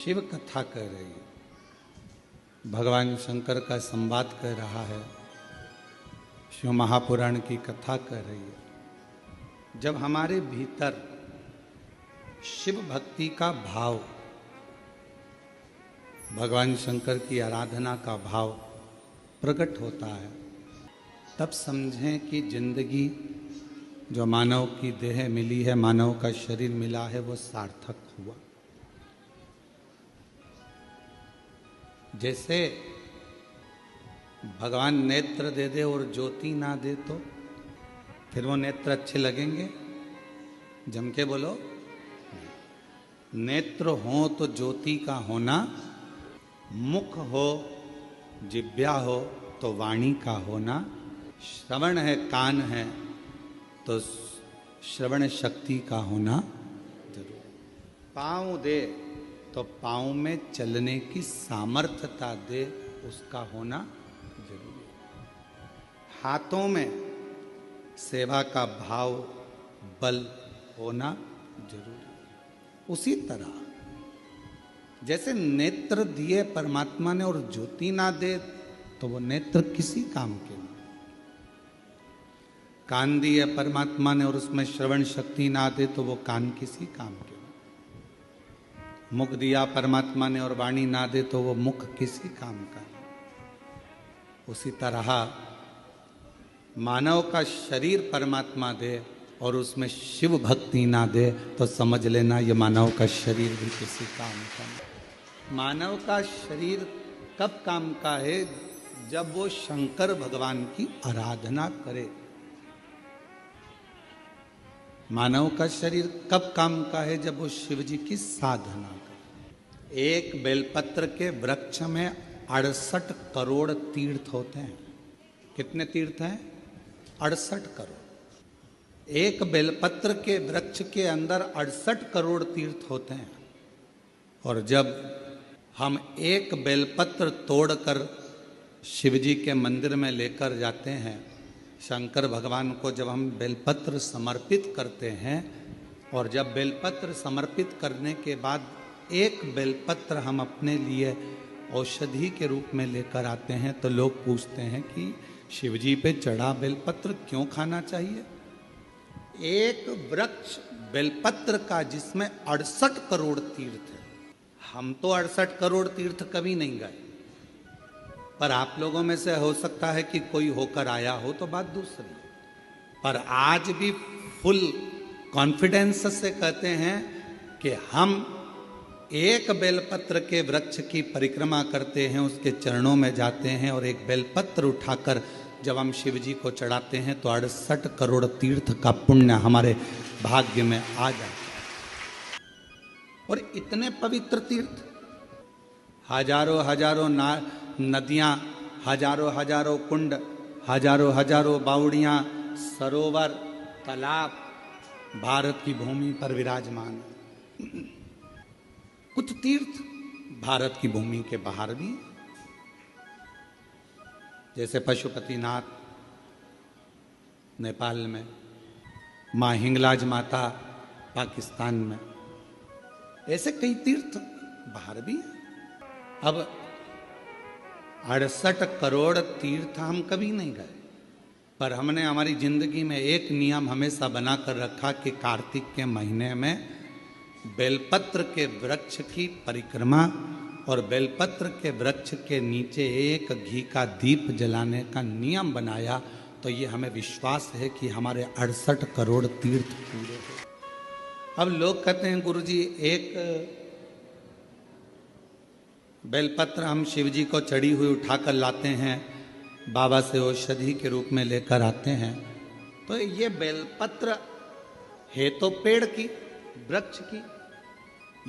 शिव कथा कह रही है, भगवान शंकर का संवाद कह रहा है, शिव महापुराण की कथा कह रही है। जब हमारे भीतर शिव भक्ति का भाव, भगवान शंकर की आराधना का भाव प्रकट होता है, तब समझें कि जिंदगी जो मानव की देह मिली है, मानव का शरीर मिला है, वो सार्थक हुआ। जैसे भगवान नेत्र दे दे और ज्योति ना दे तो फिर वो नेत्र अच्छे लगेंगे? जम के बोलो। नेत्र हो तो ज्योति का होना, मुख हो, जिह्वा हो तो वाणी का होना, श्रवण है, कान है तो श्रवण शक्ति का होना जरूर। पाँव दे तो पाँव में चलने की सामर्थ्यता दे, उसका होना जरूरी। हाथों में सेवा का भाव, बल होना जरूरी। उसी तरह जैसे नेत्र दिए परमात्मा ने और ज्योति ना दे तो वो नेत्र किसी काम के नहीं। कान दिए परमात्मा ने और उसमें श्रवण शक्ति ना दे तो वो कान किसी काम के नहीं। मुख दिया परमात्मा ने और वाणी ना दे तो वो मुख किसी काम का नहीं। उसी तरह मानव का शरीर परमात्मा दे और उसमें शिव भक्ति ना दे तो समझ लेना ये मानव का शरीर भी किसी काम का नहीं। मानव का शरीर कब काम का है? जब वो शंकर भगवान की आराधना करे। मानव का शरीर कब काम का है? जब वो शिव जी की साधना करे। एक बेलपत्र के वृक्ष में 68 करोड़ तीर्थ होते हैं। कितने तीर्थ हैं? 68 करोड़। एक बेलपत्र के वृक्ष के अंदर 68 करोड़ तीर्थ होते हैं। और जब हम एक बेलपत्र तोड़कर शिव जी के मंदिर में लेकर जाते हैं, शंकर भगवान को जब हम बेलपत्र समर्पित करते हैं, और जब बेलपत्र समर्पित करने के बाद एक बेलपत्र हम अपने लिए औषधि के रूप में लेकर आते हैं, तो लोग पूछते हैं कि शिव जी पे चढ़ा बेलपत्र क्यों खाना चाहिए? एक वृक्ष बेलपत्र का जिसमें 68 करोड़ तीर्थ है। हम तो 68 करोड़ तीर्थ कभी नहीं गए, पर आप लोगों में से हो सकता है कि कोई होकर आया हो तो बात दूसरी। पर आज भी फुल कॉन्फिडेंस से कहते हैं कि हम एक बेलपत्र के वृक्ष की परिक्रमा करते हैं, उसके चरणों में जाते हैं और एक बेलपत्र उठाकर जब हम शिव जी को चढ़ाते हैं तो 68 करोड़ तीर्थ का पुण्य हमारे भाग्य में आ जाता है। और इतने पवित्र तीर्थ, हजारों हजारों नदियाँ, हजारों हजारों कुंड, हजारों हजारों बावड़ियाँ, सरोवर, तालाब भारत की भूमि पर विराजमान है। कुछ तीर्थ भारत की भूमि के बाहर भी, जैसे पशुपतिनाथ नेपाल में, माँ हिंगलाज माता पाकिस्तान में, ऐसे कई तीर्थ बाहर भी हैं। अब 68 करोड़ तीर्थ हम कभी नहीं गए, पर हमने हमारी जिंदगी में एक नियम हमेशा बनाकर रखा कि कार्तिक के महीने में बेलपत्र के वृक्ष की परिक्रमा और बेलपत्र के वृक्ष के नीचे एक घी का दीप जलाने का नियम बनाया। तो ये हमें विश्वास है कि हमारे 68 करोड़ तीर्थ पूरे हो। अब लोग कहते हैं गुरुजी एक बेलपत्र हम शिव जी को चढ़ी हुई उठाकर लाते हैं, बाबा से औषधि के रूप में लेकर आते हैं, तो ये बेलपत्र है तो पेड़ की, वृक्ष की,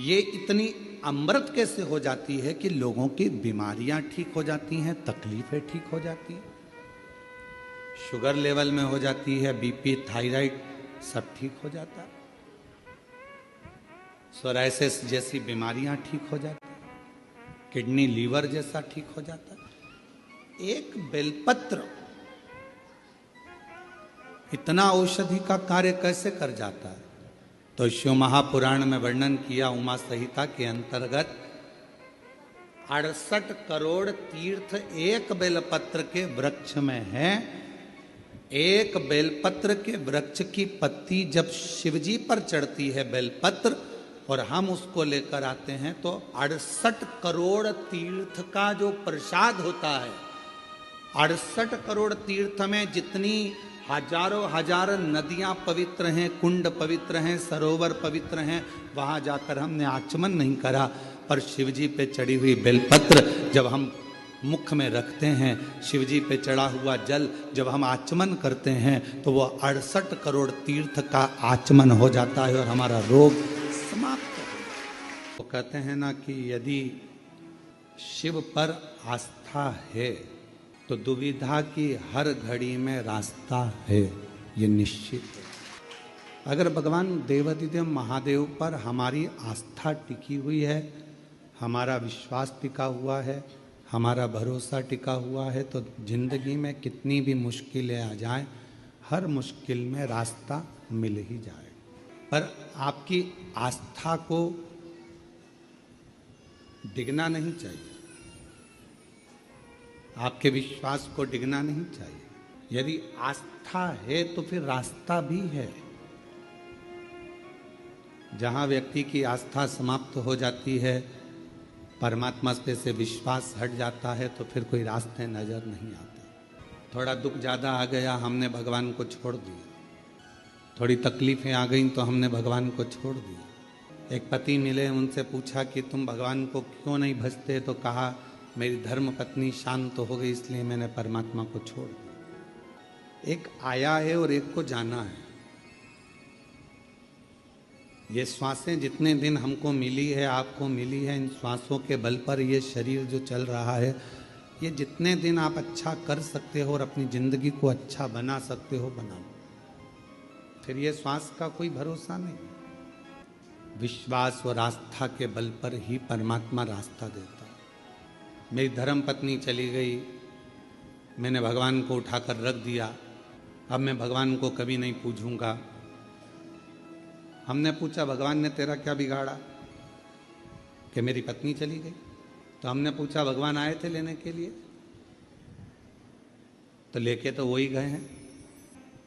ये इतनी अमृत कैसे हो जाती है कि लोगों की बीमारियां ठीक हो जाती हैं, तकलीफें ठीक हो जाती हैं, शुगर लेवल में हो जाती है, बीपी, थायराइड सब ठीक हो जाता है, सोराइसिस जैसी बीमारियां ठीक हो जाती हैं, किडनी लीवर जैसा ठीक हो जाता है। एक बेलपत्र इतना औषधि का कार्य कैसे कर जाता है? तो शिव महापुराण में वर्णन किया, उमा संहिता के अंतर्गत 68 करोड़ तीर्थ एक बेलपत्र के वृक्ष में है। एक बेलपत्र के वृक्ष की पत्ती जब शिवजी पर चढ़ती है बेलपत्र, और हम उसको लेकर आते हैं, तो 68 करोड़ तीर्थ का जो प्रसाद होता है, 68 करोड़ तीर्थ में जितनी हजारों हजार नदियां पवित्र हैं, कुंड पवित्र हैं, सरोवर पवित्र हैं, वहां जाकर हमने आचमन नहीं करा, पर शिवजी पे चढ़ी हुई बेलपत्र जब हम मुख में रखते हैं, शिवजी पे चढ़ा हुआ जल जब हम आचमन करते हैं, तो वो 68 करोड़ तीर्थ का आचमन हो जाता है और हमारा रोग समाप्त हो जाता है। वो कहते हैं ना कि यदि शिव पर आस्था है तो दुविधा की हर घड़ी में रास्ता है, ये निश्चित है। अगर भगवान देवाधिदेव महादेव पर हमारी आस्था टिकी हुई है, हमारा विश्वास टिका हुआ है, हमारा भरोसा टिका हुआ है, तो जिंदगी में कितनी भी मुश्किलें आ जाएं, हर मुश्किल में रास्ता मिल ही जाए। पर आपकी आस्था को डिगना नहीं चाहिए, आपके विश्वास को डिगना नहीं चाहिए। यदि आस्था है तो फिर रास्ता भी है। जहां व्यक्ति की आस्था समाप्त हो जाती है, परमात्मा पे से विश्वास हट जाता है, तो फिर कोई रास्ते नजर नहीं आते। थोड़ा दुख ज्यादा आ गया, हमने भगवान को छोड़ दिया। थोड़ी तकलीफें आ गई तो हमने भगवान को छोड़ दिया। एक पति मिले, उनसे पूछा कि तुम भगवान को क्यों नहीं भजते, तो कहा मेरी धर्म पत्नी शांत हो गई, इसलिए मैंने परमात्मा को छोड़ दिया। एक आया है और एक को जाना है। ये श्वासें जितने दिन हमको मिली है, आपको मिली है, इन श्वासों के बल पर ये शरीर जो चल रहा है, ये जितने दिन आप अच्छा कर सकते हो और अपनी जिंदगी को अच्छा बना सकते हो, बना लो। फिर ये श्वास का कोई भरोसा नहीं। विश्वास और आस्था के बल पर ही परमात्मा रास्ता देता है। मेरी धर्म पत्नी चली गई, मैंने भगवान को उठाकर रख दिया, अब मैं भगवान को कभी नहीं पूछूंगा। हमने पूछा भगवान ने तेरा क्या बिगाड़ा कि मेरी पत्नी चली गई? तो हमने पूछा भगवान आए थे लेने के लिए? तो लेके तो वही गए हैं।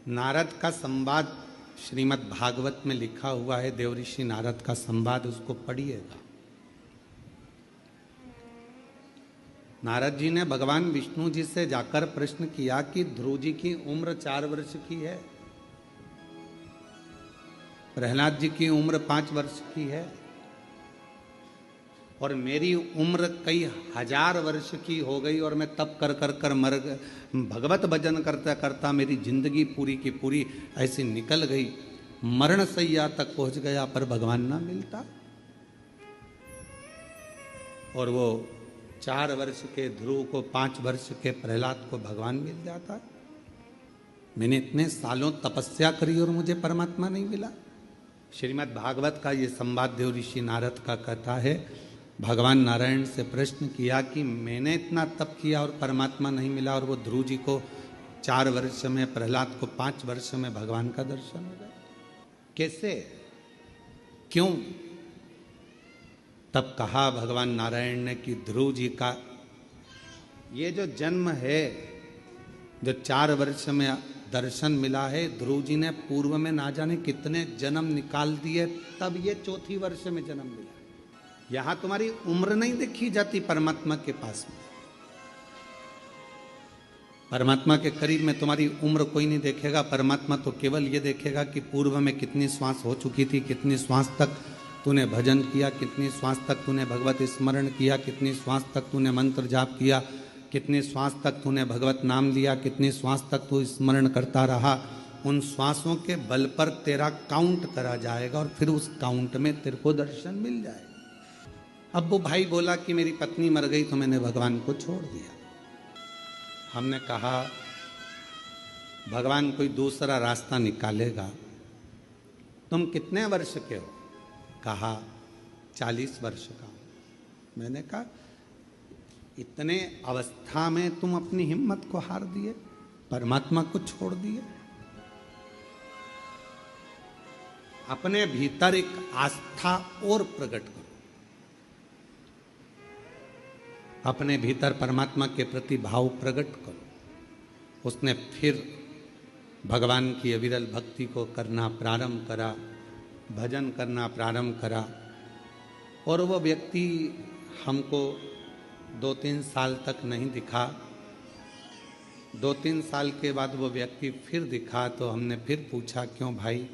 नारद का संवाद श्रीमद् भागवत में लिखा हुआ है, देवऋषि नारद का संवाद, उसको पढ़िएगा। नारद जी ने भगवान विष्णु जी से जाकर प्रश्न किया कि ध्रुव जी की उम्र 4 वर्ष की है, प्रहलाद जी की उम्र 5 वर्ष की है, और मेरी उम्र कई हजार वर्ष की हो गई, और मैं तप कर कर कर मर भगवत भजन करता करता मेरी जिंदगी पूरी की पूरी ऐसी निकल गई, मरण सैया तक पहुंच गया, पर भगवान ना मिलता। और वो 4 वर्ष के ध्रुव को, 5 वर्ष के प्रहलाद को भगवान मिल जाता। मैंने इतने सालों तपस्या करी और मुझे परमात्मा नहीं मिला। श्रीमद् भागवत का ये संवाद देव ऋषि नारद का कहता है, भगवान नारायण से प्रश्न किया कि मैंने इतना तप किया और परमात्मा नहीं मिला, और वो ध्रुव जी को 4 वर्ष में, प्रहलाद को 5 वर्ष में भगवान का दर्शन हो गया। कैसे, क्यों? तब कहा भगवान नारायण ने कि ध्रुव जी का ये जो जन्म है, जो 4 वर्ष में दर्शन मिला है, ध्रुव जी ने पूर्व में ना जाने कितने जन्म निकाल दिए, तब ये 4 वर्ष में जन्म मिला। यहां तुम्हारी उम्र नहीं देखी जाती परमात्मा के पास में। परमात्मा के करीब में तुम्हारी उम्र कोई नहीं देखेगा। परमात्मा तो केवल ये देखेगा कि पूर्व में कितनी श्वास हो चुकी थी, कितनी श्वास तक तूने भजन किया, कितनी श्वास तक तूने भगवत स्मरण किया, कितनी श्वास तक तूने मंत्र जाप किया, कितनी श्वास तक तूने भगवत नाम लिया, कितनी श्वास तक तू स्मरण करता रहा। उन श्वासों के बल पर तेरा काउंट करा जाएगा, और फिर उस काउंट में तेरे को दर्शन मिल जाएगा। अब वो भाई बोला कि मेरी पत्नी मर गई तो मैंने भगवान को छोड़ दिया। हमने कहा भगवान कोई दूसरा रास्ता निकालेगा। तुम कितने वर्ष के हो? कहा 40 वर्ष का। मैंने कहा इतने अवस्था में तुम अपनी हिम्मत को हार दिए, परमात्मा को छोड़ दिए। अपने भीतर एक आस्था और प्रकट करो। अपने भीतर परमात्मा के प्रति भाव प्रकट करो। उसने फिर भगवान की अविरल भक्ति को करना प्रारंभ करा, भजन करना प्रारंभ करा। और वो व्यक्ति हमको 2-3 साल तक नहीं दिखा। 2-3 साल के बाद वो व्यक्ति फिर दिखा तो हमने फिर पूछा, क्यों भाई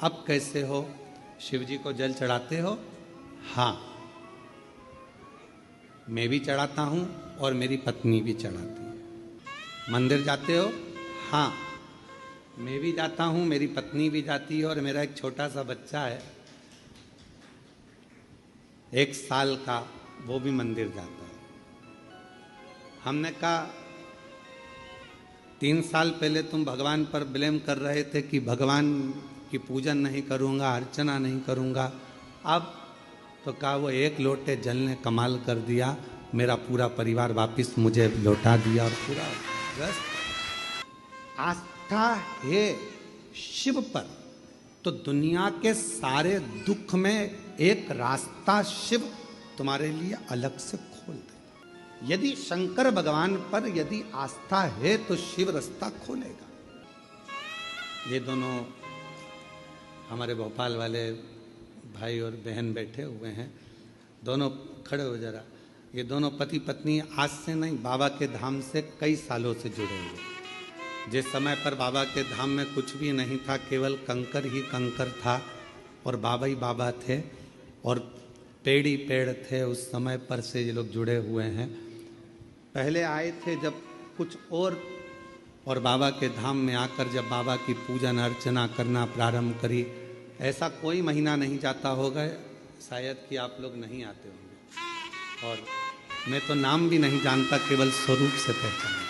अब कैसे हो? शिव जी को जल चढ़ाते हो? हाँ, मैं भी चढ़ाता हूँ और मेरी पत्नी भी चढ़ाती है। मंदिर जाते हो? हाँ, मैं भी जाता हूँ, मेरी पत्नी भी जाती है और मेरा एक छोटा सा बच्चा है 1 साल का, वो भी मंदिर जाता है। हमने कहा 3 साल पहले तुम भगवान पर ब्लेम कर रहे थे कि भगवान की पूजन नहीं करूँगा, अर्चना नहीं करूँगा। अब तो कहा वो 1 लोटे जल ने कमाल कर दिया, मेरा पूरा परिवार वापस मुझे लौटा दिया। और पूरा बस आस्था है शिव पर तो दुनिया के सारे दुख में एक रास्ता शिव तुम्हारे लिए अलग से खोल दे। यदि शंकर भगवान पर यदि आस्था है तो शिव रास्ता खोलेगा। ये दोनों हमारे भोपाल वाले भाई और बहन बैठे हुए हैं, दोनों खड़े हो जरा। ये दोनों पति पत्नी आज से नहीं, बाबा के धाम से कई सालों से जुड़े हुए। जिस समय पर बाबा के धाम में कुछ भी नहीं था, केवल कंकर ही कंकर था और बाबा ही बाबा थे और पेड़ ही पेड़ थे, उस समय पर से ये लोग जुड़े हुए हैं। पहले आए थे जब कुछ और बाबा के धाम में आकर जब बाबा की पूजन अर्चना करना प्रारंभ करी, ऐसा कोई महीना नहीं जाता होगा शायद कि आप लोग नहीं आते होंगे। और मैं तो नाम भी नहीं जानता, केवल स्वरूप से पहचानता।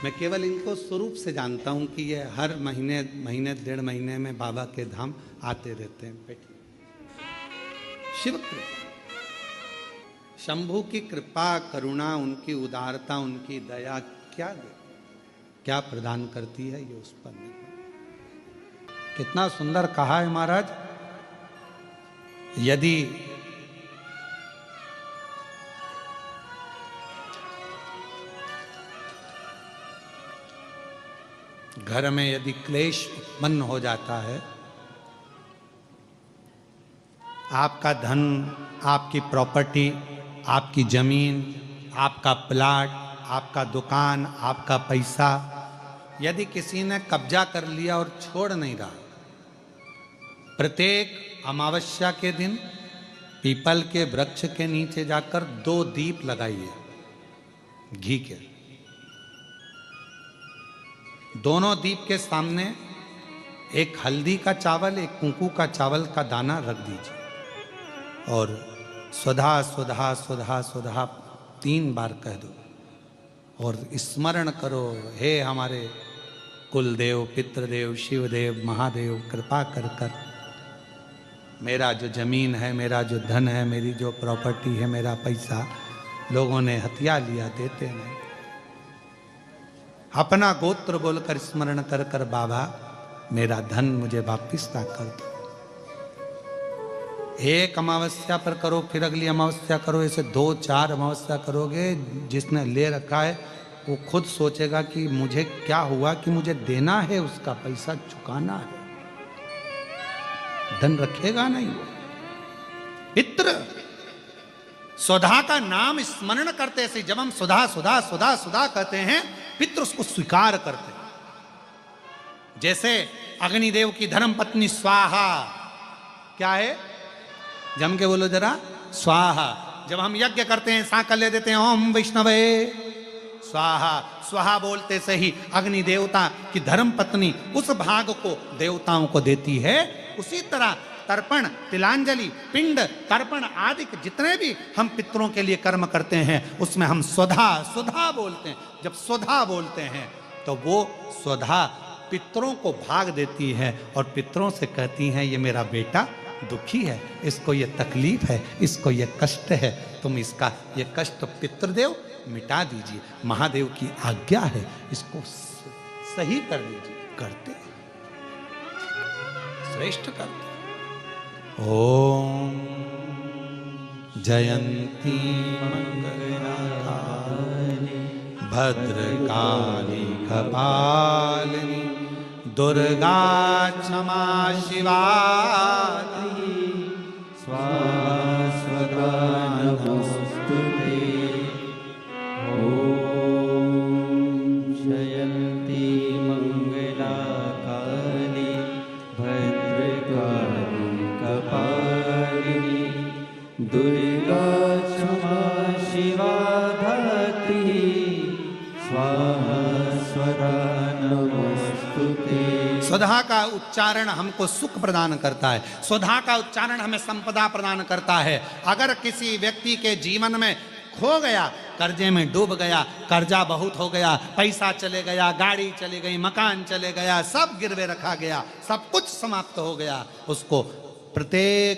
मैं केवल इनको स्वरूप से जानता हूँ कि ये हर महीने 1.5 महीने में बाबा के धाम आते रहते हैं। बैठिए। शिव कृपा, शंभू की कृपा, करुणा, उनकी उदारता, उनकी दया क्या प्रदान करती है, ये उस पर निर्भर। कितना सुंदर कहा है महाराज। यदि घर में यदि क्लेश उत्पन्न हो जाता है, आपका धन, आपकी प्रॉपर्टी, आपकी जमीन, आपका प्लाट, आपका दुकान, आपका पैसा यदि किसी ने कब्जा कर लिया और छोड़ नहीं रहा, प्रत्येक अमावस्या के दिन पीपल के वृक्ष के नीचे जाकर 2 दीप लगाइए घी के। दोनों दीप के सामने एक हल्दी का चावल, एक कुंकू का चावल का दाना रख दीजिए और स्वधा स्वधा स्वधा स्वधा 3 बार कह दो और स्मरण करो, हे हमारे कुलदेव, पितृदेव, शिवदेव, महादेव, कृपा कर कर मेरा जो जमीन है, मेरा जो धन है, मेरी जो प्रॉपर्टी है, मेरा पैसा लोगों ने हथिया लिया, देते नहीं। अपना गोत्र बोलकर स्मरण कर कर बाबा मेरा धन मुझे वापिस ना कर दो। एक अमावस्या पर करो, फिर अगली अमावस्या करो, ऐसे 2-4 अमावस्या करोगे। जिसने ले रखा है वो खुद सोचेगा कि मुझे क्या हुआ, कि मुझे देना है, उसका पैसा चुकाना है, धन रखेगा नहीं। पितृ सुधा का नाम स्मरण करते से जब हम सुधा सुधा सुधा सुधा कहते हैं, पितृ उसको स्वीकार करते हैं। जैसे अग्निदेव की धर्म पत्नी स्वाहा, क्या है, जम के बोलो जरा, स्वाहा। जब हम यज्ञ करते हैं, सांकल्य देते हैं, ओम वैष्णवे स्वाहा, स्वाहा बोलते से ही अग्नि देवता की धर्म पत्नी उस भाग को देवताओं को देती है। उसी तरह तर्पण, तिलांजलि, पिंड, तर्पण आदि जितने भी हम पितरों के लिए कर्म करते हैं, उसमें हम स्वधा स्वधा बोलते हैं। जब स्वधा बोलते हैं तो वो स्वधा पितरों को भाग देती है और पितरों से कहती हैं, ये मेरा बेटा दुखी है, इसको ये तकलीफ है, इसको ये कष्ट है, तुम इसका ये कष्ट पितृदेव मिटा दीजिए, महादेव की आज्ञा है, इसको सही कर दीजिए। करते, श्रेष्ठ करते। ओम जयंती मंगलाकारिणी भद्रकाली कपालिनी दुर्गा क्षमा शिवा स्वाहा स्वधा नमोस्तुते। जयंती मंगलाकाली भद्रकाली कपालिनी दुर्गा क्षमा शिवा धात्री स्वाहा स्वधा नमोस्तुते। स्वधा का उच्चारण हमको सुख प्रदान करता है, स्वधा का उच्चारण हमें संपदा प्रदान करता है। अगर किसी व्यक्ति के जीवन में खो गया, कर्जे में डूब गया, कर्जा बहुत हो गया, पैसा चले गया, गाड़ी चली गई, मकान चले गया, सब गिरवे रखा गया, सब कुछ समाप्त हो गया, उसको प्रत्येक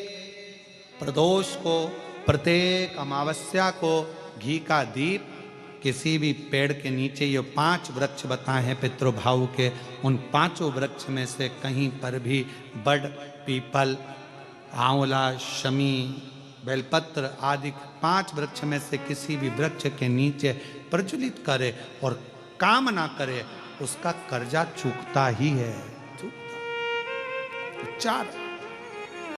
प्रदोष को, प्रत्येक अमावस्या को घी का दीप किसी भी पेड़ के नीचे, ये 5 वृक्ष बताए हैं पितृभाव के, उन 5 वृक्ष में से कहीं पर भी बड़, पीपल, आंवला, शमी, बेलपत्र आदि 5 वृक्ष में से किसी भी वृक्ष के नीचे प्रज्वलित करे और कामना करे, उसका कर्जा चूकता ही है, चूकता। 4